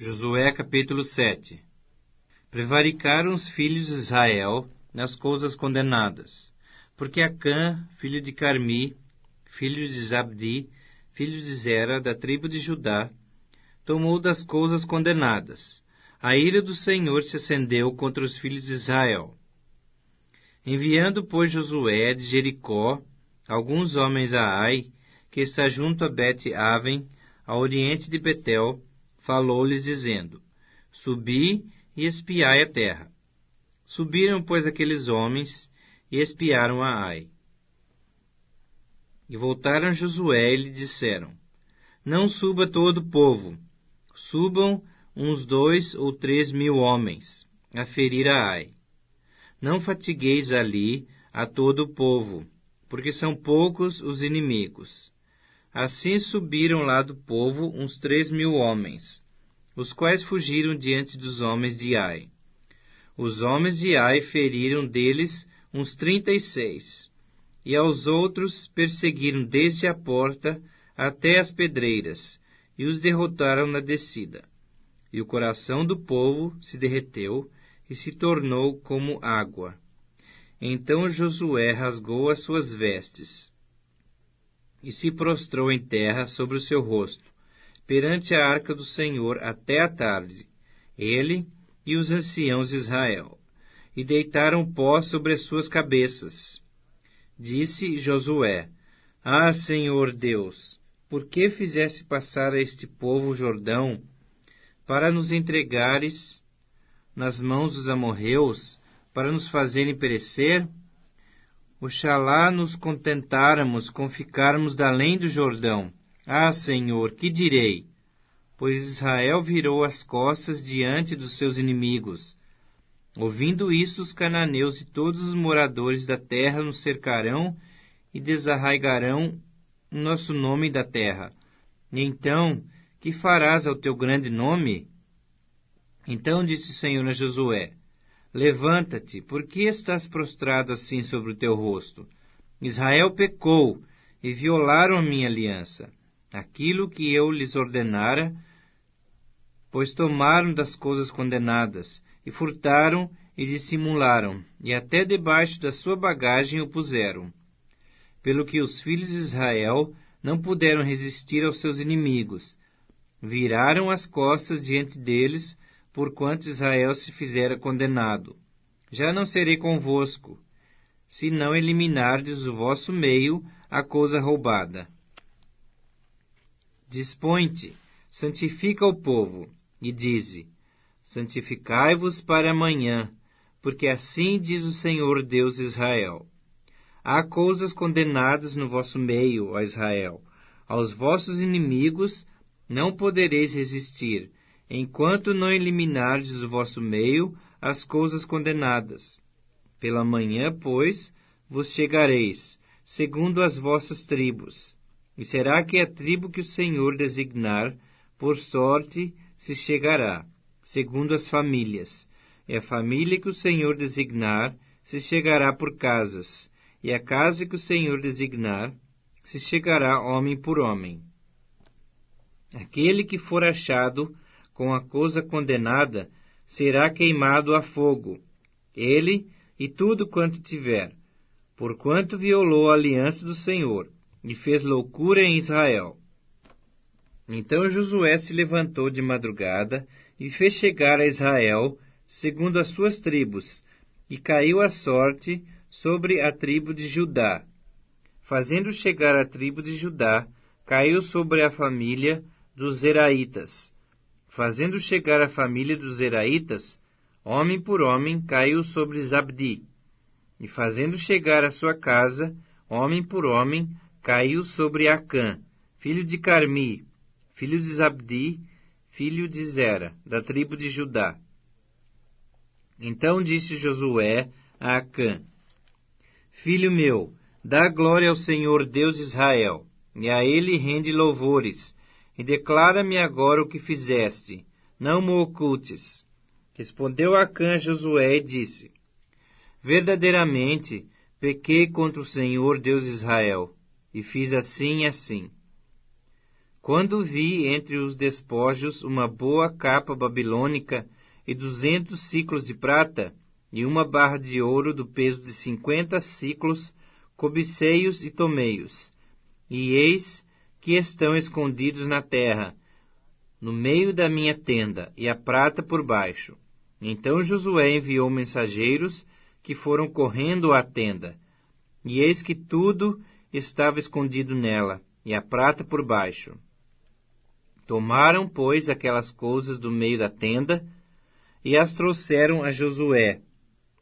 Josué capítulo 7. Prevaricaram os filhos de Israel nas coisas condenadas, porque Acã, filho de Carmi, filho de Zabdi, filho de Zera, da tribo de Judá, tomou das coisas condenadas. A ira do Senhor se acendeu contra os filhos de Israel. Enviando, pois, Josué de Jericó alguns homens a Ai, que está junto a Bet-Aven, ao oriente de Betel, falou-lhes, dizendo: Subi e espiai a terra. Subiram, pois, aqueles homens e espiaram a Ai. E voltaram a Josué e lhe disseram: Não suba todo o povo, subam uns 2 ou 3 mil homens a ferir a Ai. Não fatigueis ali a todo o povo, porque são poucos os inimigos. Assim subiram lá do povo uns 3 mil homens, os quais fugiram diante dos homens de Ai. Os homens de Ai feriram deles uns 36, e aos outros perseguiram desde a porta até as pedreiras, e os derrotaram na descida. E o coração do povo se derreteu e se tornou como água. Então Josué rasgou as suas vestes e se prostrou em terra sobre o seu rosto, perante a arca do Senhor até a tarde, ele e os anciãos de Israel, e deitaram pó sobre as suas cabeças. Disse Josué: Ah, Senhor Deus, por que fizeste passar a este povo o Jordão, para nos entregares nas mãos dos amorreus, para nos fazerem perecer? Oxalá nos contentáramos com ficarmos da além do Jordão. Ah, Senhor, que direi? Pois Israel virou as costas diante dos seus inimigos. Ouvindo isso, os cananeus e todos os moradores da terra nos cercarão e desarraigarão o nosso nome da terra. E então, que farás ao teu grande nome? Então disse o Senhor a Josué: Levanta-te, por que estás prostrado assim sobre o teu rosto? Israel pecou e violaram a minha aliança, aquilo que eu lhes ordenara, pois tomaram das coisas condenadas, e furtaram e dissimularam, e até debaixo da sua bagagem o puseram. Pelo que os filhos de Israel não puderam resistir aos seus inimigos, viraram as costas diante deles, porquanto Israel se fizera condenado. Já não serei convosco, se não eliminardes do vosso meio a coisa roubada. Dispõe-te, santifica o povo, e dize: Santificai-vos para amanhã, porque assim diz o Senhor Deus de Israel: Há coisas condenadas no vosso meio, ó Israel. Aos vossos inimigos não podereis resistir, enquanto não eliminardes do vosso meio as coisas condenadas. Pela manhã, pois, vos chegareis, segundo as vossas tribos. E será que a tribo que o Senhor designar, por sorte, se chegará, segundo as famílias. E a família que o Senhor designar, se chegará por casas. E a casa que o Senhor designar, se chegará homem por homem. Aquele que for achado com a coisa condenada será queimado a fogo, ele e tudo quanto tiver, porquanto violou a aliança do Senhor e fez loucura em Israel. Então Josué se levantou de madrugada e fez chegar a Israel, segundo as suas tribos, e caiu a sorte sobre a tribo de Judá. Fazendo chegar a tribo de Judá, caiu sobre a família dos Zeraitas. Fazendo chegar a família dos Zeraitas, homem por homem, caiu sobre Zabdi. E fazendo chegar a sua casa, homem por homem, caiu sobre Acã, filho de Carmi, filho de Zabdi, filho de Zera, da tribo de Judá. Então disse Josué a Acã: Filho meu, dá glória ao Senhor Deus de Israel, e a ele rende louvores, e declara-me agora o que fizeste, não me ocultes. Respondeu Acã a Josué e disse: Verdadeiramente pequei contra o Senhor Deus de Israel, e fiz assim e assim. Quando vi entre os despojos uma boa capa babilônica e 200 siclos de prata, e uma barra de ouro do peso de 50 siclos, cobicei-os e tomei-os. E eis que estão escondidos na terra, no meio da minha tenda, e a prata por baixo. Então Josué enviou mensageiros, que foram correndo à tenda. E eis que tudo estava escondido nela, e a prata por baixo. Tomaram, pois, aquelas coisas do meio da tenda, e as trouxeram a Josué,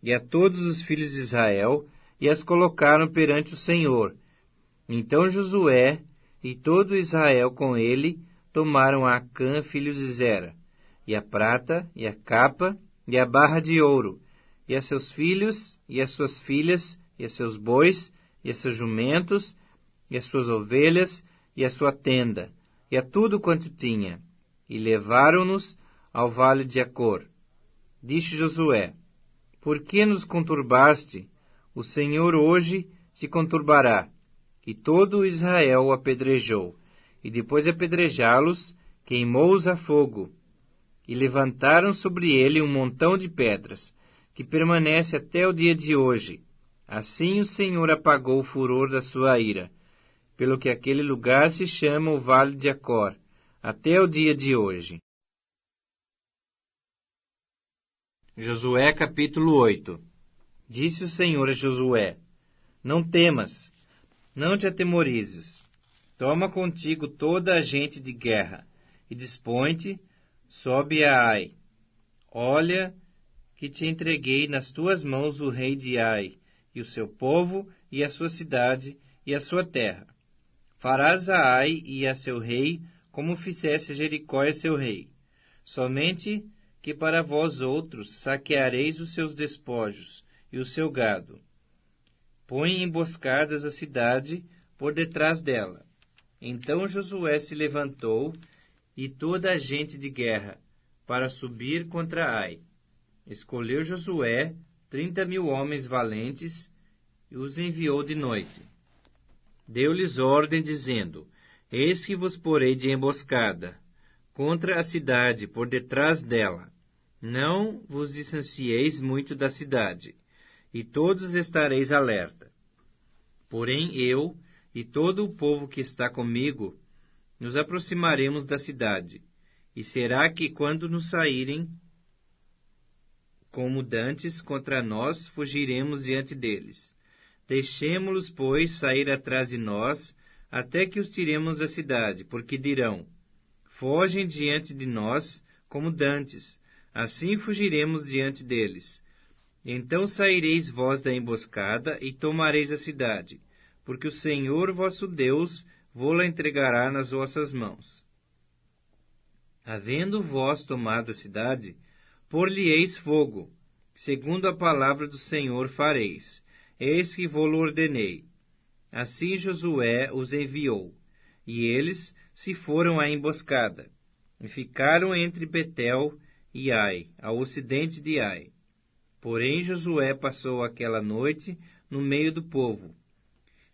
e a todos os filhos de Israel, e as colocaram perante o Senhor. Então Josué e todo Israel com ele tomaram a Acã, filho de Zera, e a prata, e a capa, e a barra de ouro, e a seus filhos, e as suas filhas, e a seus bois, e a seus jumentos, e as suas ovelhas, e a sua tenda, e a tudo quanto tinha, e levaram-nos ao vale de Acor. Disse Josué: Por que nos conturbaste? O Senhor hoje te conturbará. E todo Israel o apedrejou, e depois de apedrejá-los, queimou-os a fogo. E levantaram sobre ele um montão de pedras, que permanece até o dia de hoje. Assim o Senhor apagou o furor da sua ira, pelo que aquele lugar se chama o Vale de Acor, até o dia de hoje. Josué capítulo 8. Disse o Senhor a Josué: Não temas, não te atemorizes. Toma contigo toda a gente de guerra, e dispõe-te, sobe a Ai. Olha que te entreguei nas tuas mãos o rei de Ai, e o seu povo, e a sua cidade, e a sua terra. Farás a Ai e a seu rei, como fizesse a Jericó e seu rei. Somente que para vós outros saqueareis os seus despojos e o seu gado. Põe emboscadas a cidade por detrás dela. Então Josué se levantou, e toda a gente de guerra, para subir contra Ai. Escolheu Josué 30.000 homens valentes, e os enviou de noite. Deu-lhes ordem, dizendo: Eis que vos porei de emboscada contra a cidade, por detrás dela. Não vos distancieis muito da cidade, e todos estareis alerta. Porém eu e todo o povo que está comigo nos aproximaremos da cidade, e será que quando nos saírem como dantes contra nós, fugiremos diante deles. Deixemo-los, pois, sair atrás de nós, até que os tiremos da cidade, porque dirão: Fogem diante de nós como dantes, assim fugiremos diante deles. Então saireis vós da emboscada e tomareis a cidade, porque o Senhor vosso Deus vô-la entregará nas vossas mãos. Havendo vós tomado a cidade, por-lhe-eis fogo, segundo a palavra do Senhor fareis. Eis que vô-lo ordenei. Assim Josué os enviou, e eles se foram à emboscada, e ficaram entre Betel e Ai, ao ocidente de Ai. Porém Josué passou aquela noite no meio do povo.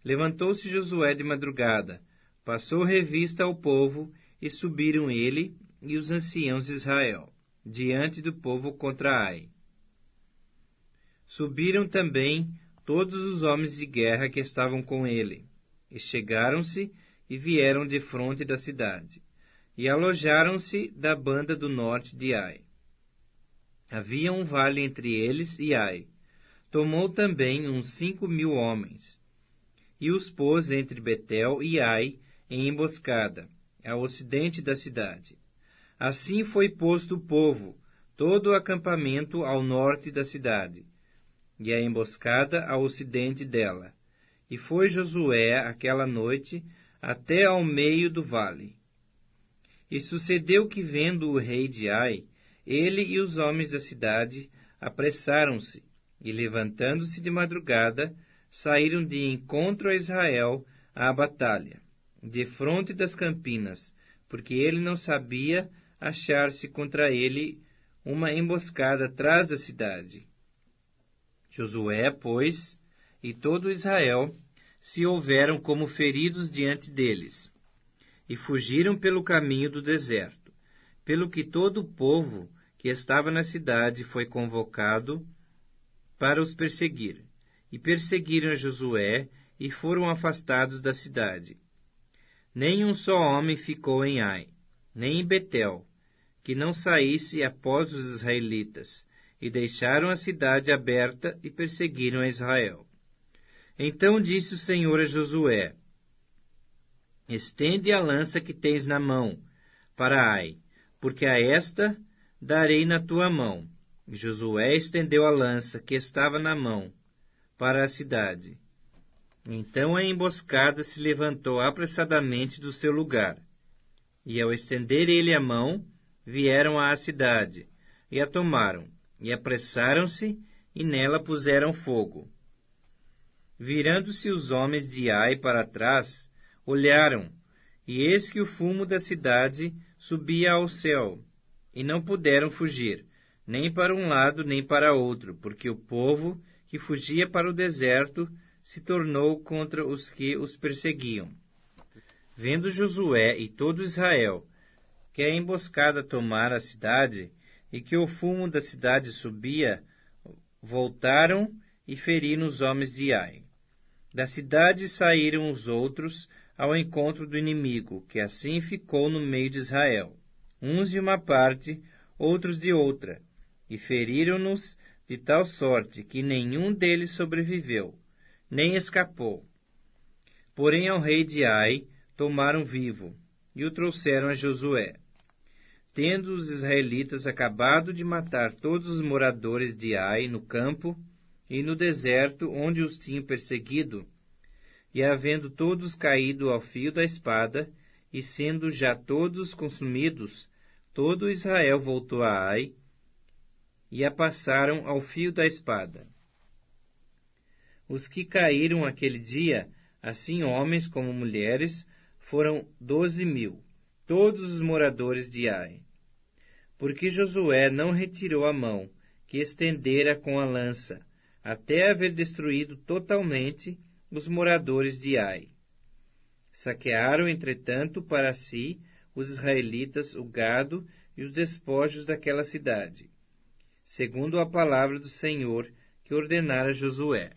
Levantou-se Josué de madrugada, passou revista ao povo, e subiram ele e os anciãos de Israel diante do povo contra Ai. Subiram também todos os homens de guerra que estavam com ele, e chegaram-se e vieram defronte da cidade, e alojaram-se da banda do norte de Ai. Havia um vale entre eles e Ai. Tomou também uns 5.000 homens, e os pôs entre Betel e Ai em emboscada, ao ocidente da cidade. Assim foi posto o povo, todo o acampamento ao norte da cidade, e a emboscada ao ocidente dela. E foi Josué aquela noite até ao meio do vale. E sucedeu que, vendo o rei de Ai, ele e os homens da cidade apressaram-se, e levantando-se de madrugada, saíram de encontro a Israel à batalha, defronte das campinas, porque ele não sabia achar-se contra ele uma emboscada atrás da cidade. Josué, pois, e todo Israel se houveram como feridos diante deles. e fugiram pelo caminho do deserto, pelo que todo o povo que estava na cidade foi convocado para os perseguir. E perseguiram Josué e foram afastados da cidade. Nem um só homem ficou em Ai, nem em Betel, que não saísse após os israelitas, e deixaram a cidade aberta e perseguiram a Israel. Então disse o Senhor a Josué: estende a lança que tens na mão para Ai, porque a esta darei na tua mão. E Josué estendeu a lança que estava na mão para a cidade. Então a emboscada se levantou apressadamente do seu lugar. E ao estender ele a mão, vieram à cidade, e a tomaram, e apressaram-se, e nela puseram fogo. Virando-se os homens de Ai para trás, olharam, e eis que o fumo da cidade subia ao céu, e não puderam fugir, nem para um lado nem para outro, porque o povo que fugia para o deserto se tornou contra os que os perseguiam. Vendo Josué e todo Israel que a emboscada tomara a cidade, e que o fumo da cidade subia, voltaram e feriram os homens de Ai. Da cidade saíram os outros ao encontro do inimigo, que assim ficou no meio de Israel, uns de uma parte, outros de outra, e feriram-nos de tal sorte que nenhum deles sobreviveu, nem escapou. Porém ao rei de Ai tomaram vivo, e o trouxeram a Josué. Tendo os israelitas acabado de matar todos os moradores de Ai no campo e no deserto onde os tinham perseguido, e havendo todos caído ao fio da espada, e sendo já todos consumidos, todo Israel voltou a Ai, e a passaram ao fio da espada. Os que caíram aquele dia, assim homens como mulheres, foram 12.000, todos os moradores de Ai. Porque Josué não retirou a mão, que estendera com a lança, até haver destruído totalmente os moradores de Ai. Saquearam, entretanto, para si, os israelitas, o gado e os despojos daquela cidade, segundo a palavra do Senhor que ordenara Josué.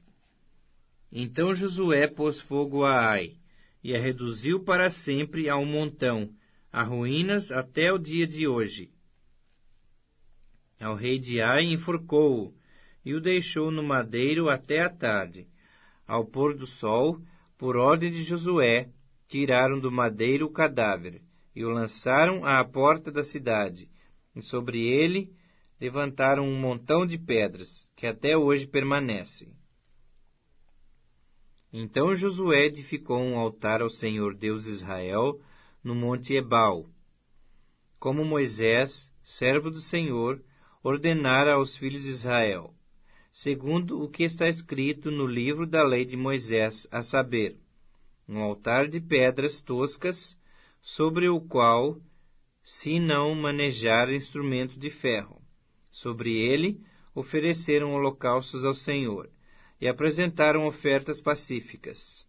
Então Josué pôs fogo a Ai, e a reduziu para sempre a um montão, a ruínas até o dia de hoje. Ao rei de Ai enforcou-o, e o deixou no madeiro até a tarde. Ao pôr do sol, por ordem de Josué, tiraram do madeiro o cadáver, e o lançaram à porta da cidade, e sobre ele levantaram um montão de pedras, que até hoje permanecem. Então Josué edificou um altar ao Senhor Deus de Israel, no monte Ebal, como Moisés, servo do Senhor, ordenara aos filhos de Israel, segundo o que está escrito no livro da lei de Moisés, a saber, um altar de pedras toscas, sobre o qual se não manejar instrumento de ferro. Sobre ele ofereceram holocaustos ao Senhor, e apresentaram ofertas pacíficas.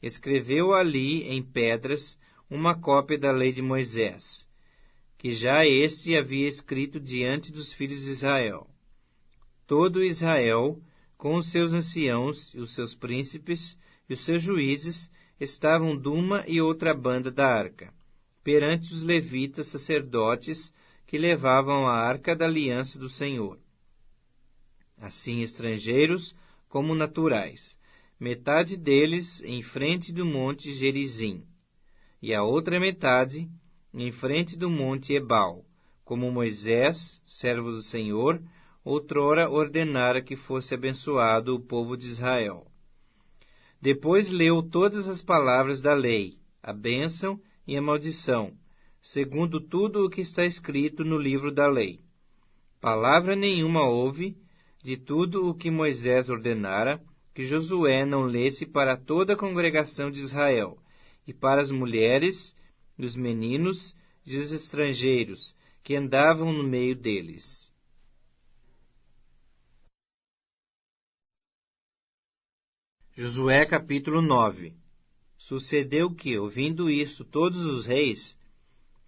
Escreveu ali em pedras uma cópia da lei de Moisés, que já este havia escrito diante dos filhos de Israel. Todo Israel, com os seus anciãos e os seus príncipes e os seus juízes, estavam de uma e outra banda da arca, perante os levitas sacerdotes que levavam a arca da aliança do Senhor. Assim estrangeiros como naturais, metade deles em frente do monte Gerizim, e a outra metade em frente do monte Ebal, como Moisés, servo do Senhor, outrora ordenara que fosse abençoado o povo de Israel. Depois leu todas as palavras da lei, a bênção e a maldição, segundo tudo o que está escrito no livro da lei. Palavra nenhuma houve de tudo o que Moisés ordenara, que Josué não lesse para toda a congregação de Israel, e para as mulheres, os meninos e os estrangeiros que andavam no meio deles. Josué capítulo 9. Sucedeu que, ouvindo isto, todos os reis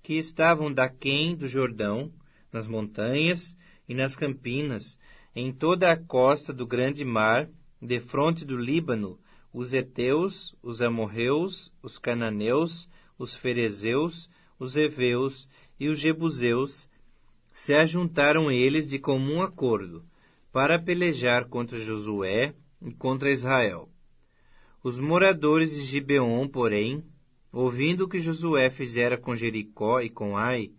que estavam daquém do Jordão, nas montanhas e nas campinas, em toda a costa do grande mar, defronte do Líbano, os heteus, os amorreus, os cananeus, os ferezeus, os heveus e os jebuseus, se ajuntaram eles de comum acordo, para pelejar contra Josué e contra Israel. Os moradores de Gibeon, porém, ouvindo o que Josué fizera com Jericó e com Ai,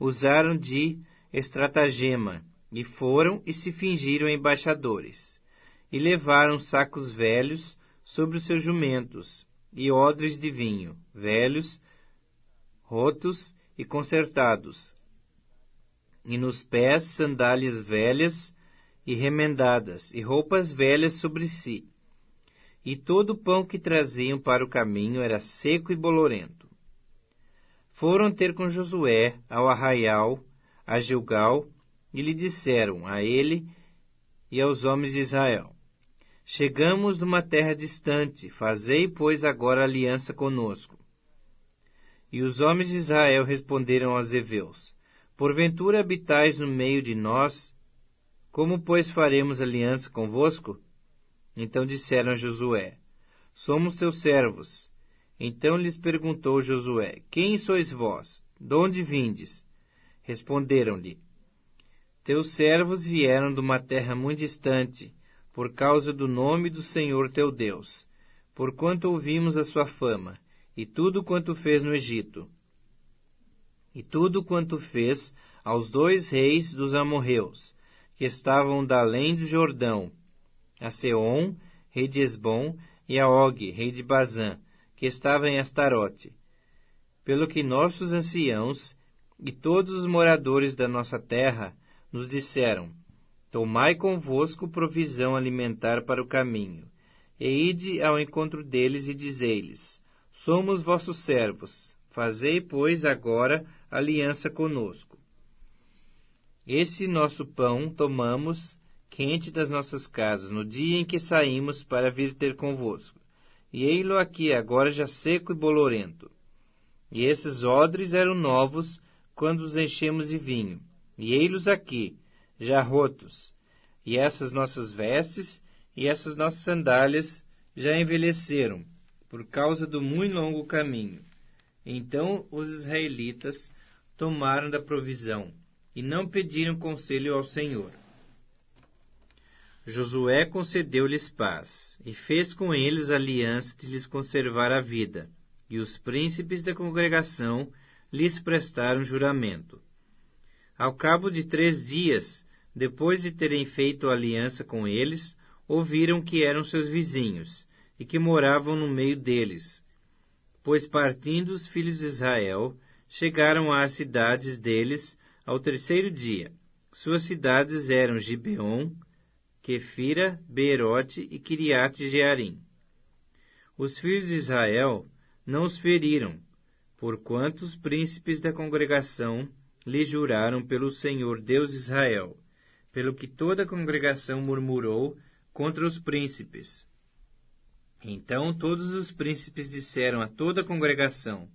usaram de estratagema, e foram e se fingiram embaixadores, e levaram sacos velhos sobre os seus jumentos, e odres de vinho, velhos, rotos e consertados, e nos pés sandálias velhas e remendadas, e roupas velhas sobre si. E todo o pão que traziam para o caminho era seco e bolorento. Foram ter com Josué ao arraial, a Gilgal, e lhe disseram a ele e aos homens de Israel: Chegamos de uma terra distante, fazei, pois, agora aliança conosco. E os homens de Israel responderam aos heveus: Porventura habitais no meio de nós? Como, pois, faremos aliança convosco? Então disseram a Josué: Somos teus servos. Então lhes perguntou Josué: Quem sois vós? De onde vindes? Responderam-lhe: Teus servos vieram de uma terra muito distante, por causa do nome do Senhor teu Deus, porquanto ouvimos a sua fama, e tudo quanto fez no Egito, e tudo quanto fez aos 2 reis dos amorreus, que estavam da além do Jordão, a Seom, rei de Esbom, e a Og, rei de Bazã, que estava em Astarote. Pelo que nossos anciãos e todos os moradores da nossa terra nos disseram: Tomai convosco provisão alimentar para o caminho, e ide ao encontro deles e dizei-lhes: Somos vossos servos, fazei, pois, agora aliança conosco. Esse nosso pão tomamos quente das nossas casas, no dia em que saímos para vir ter convosco. E ei-lo aqui agora já seco e bolorento. E esses odres eram novos, quando os enchemos de vinho. E ei-los aqui, já rotos. E essas nossas vestes e essas nossas sandálias já envelheceram, por causa do muito longo caminho. Então os israelitas tomaram da provisão, e não pediram conselho ao Senhor. Josué concedeu-lhes paz, e fez com eles aliança de lhes conservar a vida, e os príncipes da congregação lhes prestaram juramento. Ao cabo de 3 dias, depois de terem feito aliança com eles, ouviram que eram seus vizinhos, e que moravam no meio deles. Pois partindo os filhos de Israel, chegaram às cidades deles ao 3º dia. Suas cidades eram Gibeon, Quefira, Beerote e Kiriate Jearim. Os filhos de Israel não os feriram, porquanto os príncipes da congregação lhe juraram pelo Senhor Deus de Israel, pelo que toda a congregação murmurou contra os príncipes. Então todos os príncipes disseram a toda a congregação: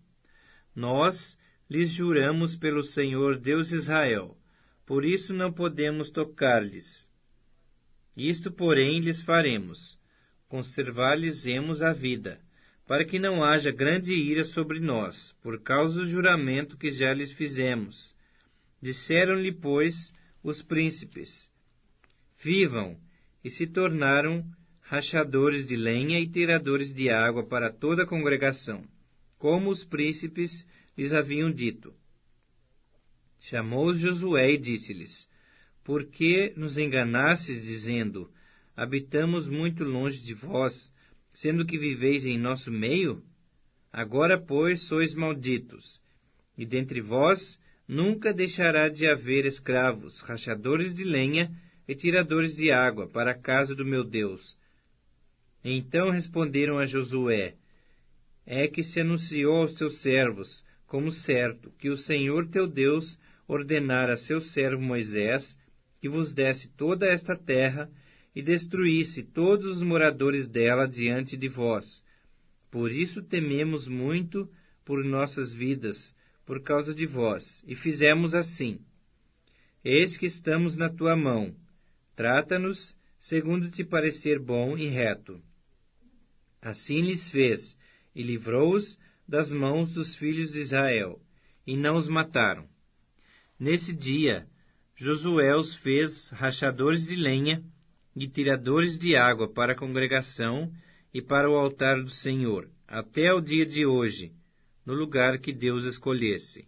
Nós lhes juramos pelo Senhor Deus de Israel, por isso não podemos tocar-lhes. Isto, porém, lhes faremos: conservar-lhes-emos a vida, para que não haja grande ira sobre nós, por causa do juramento que já lhes fizemos. Disseram-lhe, pois, os príncipes: Vivam! E se tornaram rachadores de lenha e tiradores de água para toda a congregação, como os príncipes lhes haviam dito. Chamou-os Josué e disse-lhes: Por que nos enganastes, dizendo: Habitamos muito longe de vós, sendo que viveis em nosso meio? Agora, pois, sois malditos, e dentre vós nunca deixará de haver escravos, rachadores de lenha e tiradores de água, para a casa do meu Deus. Então responderam a Josué: É que se anunciou aos teus servos, como certo, que o Senhor teu Deus ordenara a seu servo Moisés que vos desse toda esta terra e destruísse todos os moradores dela diante de vós, Por isso tememos muito por nossas vidas, por causa de vós, e fizemos assim. Eis que estamos na tua mão. Trata-nos segundo te parecer bom e reto. Assim lhes fez, e livrou-os das mãos dos filhos de Israel, e não os mataram. Nesse dia, Josué os fez rachadores de lenha e tiradores de água para a congregação e para o altar do Senhor, até o dia de hoje, no lugar que Deus escolhesse.